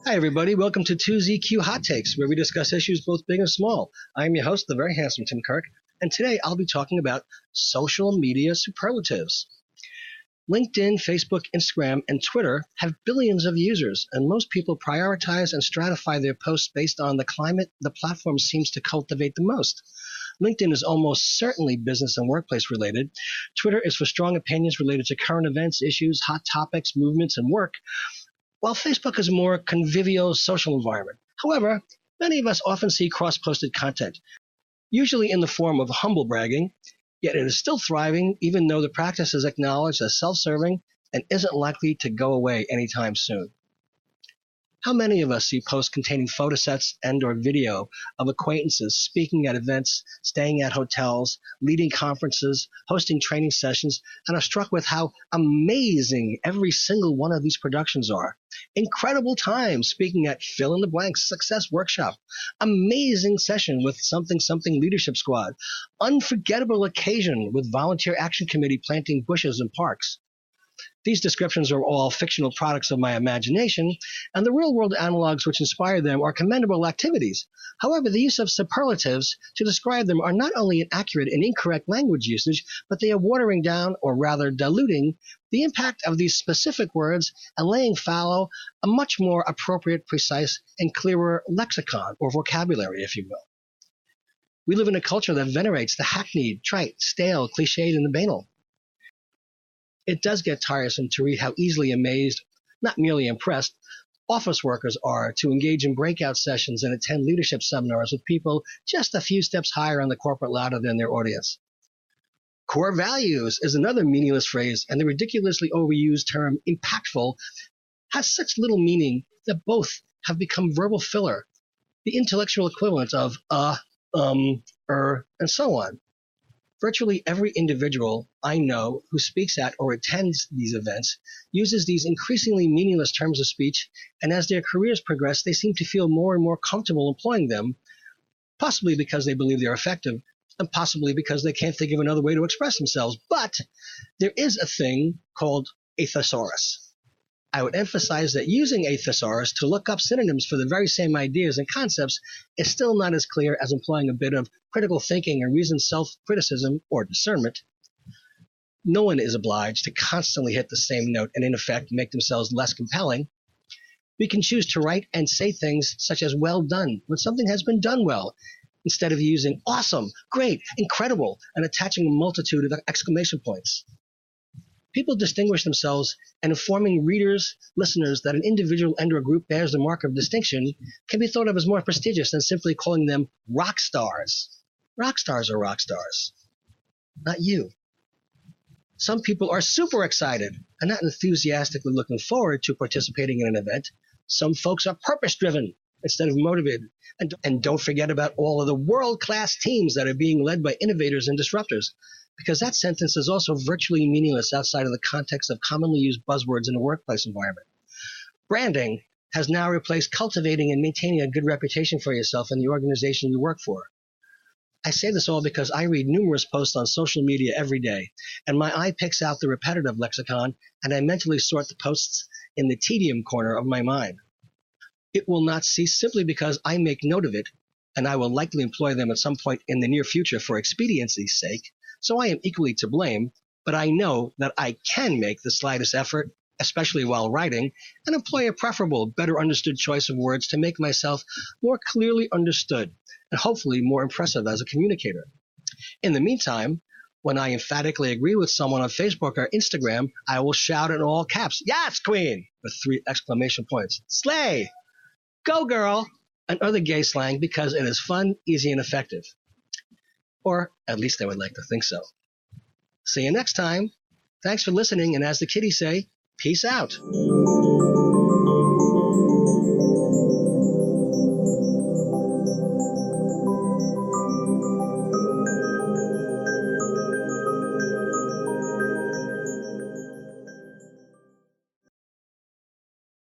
Hi, everybody. Welcome to 2ZQ Hot Takes, where we discuss issues both big and small. I'm your host, the very handsome Tim Kirk, and today I'll be talking about social media superlatives. LinkedIn, Facebook, Instagram, and Twitter have billions of users, and most people prioritize and stratify their posts based on the climate the platform seems to cultivate the most. LinkedIn is almost certainly business and workplace related. Twitter is for strong opinions related to current events, issues, hot topics, movements, and work, while Facebook is a more convivial social environment. However, many of us often see cross-posted content, usually in the form of humble bragging, yet it is still thriving even though the practice is acknowledged as self-serving and isn't likely to go away anytime soon. How many of us see posts containing photo sets and or video of acquaintances speaking at events, staying at hotels, leading conferences, hosting training sessions, and are struck with how amazing every single one of these productions are? Incredible time speaking at fill-in-the-blank success workshop, amazing session with something leadership squad, unforgettable occasion with volunteer action committee planting bushes in parks. These descriptions are all fictional products of my imagination, and the real-world analogs which inspire them are commendable activities. However, the use of superlatives to describe them are not only inaccurate and incorrect language usage, but they are watering down, or rather diluting, the impact of these specific words and laying fallow a much more appropriate, precise, and clearer lexicon, or vocabulary, if you will. We live in a culture that venerates the hackneyed, trite, stale, cliched, and the banal. It does get tiresome to read how easily amazed, not merely impressed, office workers are to engage in breakout sessions and attend leadership seminars with people just a few steps higher on the corporate ladder than their audience. Core values is another meaningless phrase, and the ridiculously overused term impactful has such little meaning that both have become verbal filler, the intellectual equivalent of and so on. Virtually every individual I know who speaks at or attends these events uses these increasingly meaningless terms of speech, and as their careers progress, they seem to feel more and more comfortable employing them, possibly because they believe they're effective, and possibly because they can't think of another way to express themselves. But there is a thing called a thesaurus. I would emphasize that using a thesaurus to look up synonyms for the very same ideas and concepts is still not as clear as employing a bit of critical thinking and reasoned self-criticism or discernment. No one is obliged to constantly hit the same note and in effect make themselves less compelling. We can choose to write and say things such as well done when something has been done well, instead of using awesome, great, incredible, and attaching a multitude of exclamation points. People distinguish themselves, and informing readers, listeners that an individual and or group bears the mark of distinction can be thought of as more prestigious than simply calling them rock stars. Rock stars are rock stars, not you. Some people are super excited and not enthusiastically looking forward to participating in an event. Some folks are purpose-driven instead of motivated. And don't forget about all of the world-class teams that are being led by innovators and disruptors, because that sentence is also virtually meaningless outside of the context of commonly used buzzwords in a workplace environment. Branding has now replaced cultivating and maintaining a good reputation for yourself in the organization you work for. I say this all because I read numerous posts on social media every day, and my eye picks out the repetitive lexicon, and I mentally sort the posts in the tedium corner of my mind. It will not cease simply because I make note of it, and I will likely employ them at some point in the near future for expediency's sake, so I am equally to blame, but I know that I can make the slightest effort, especially while writing, and employ a preferable, better understood choice of words to make myself more clearly understood and hopefully more impressive as a communicator. In the meantime, when I emphatically agree with someone on Facebook or Instagram, I will shout in all caps, "Yes, Queen!" with 3 exclamation points. Slay! Go, girl! And other gay slang because it is fun, easy, and effective. Or at least I would like to think so. See you next time. Thanks for listening, and as the kiddies say, peace out.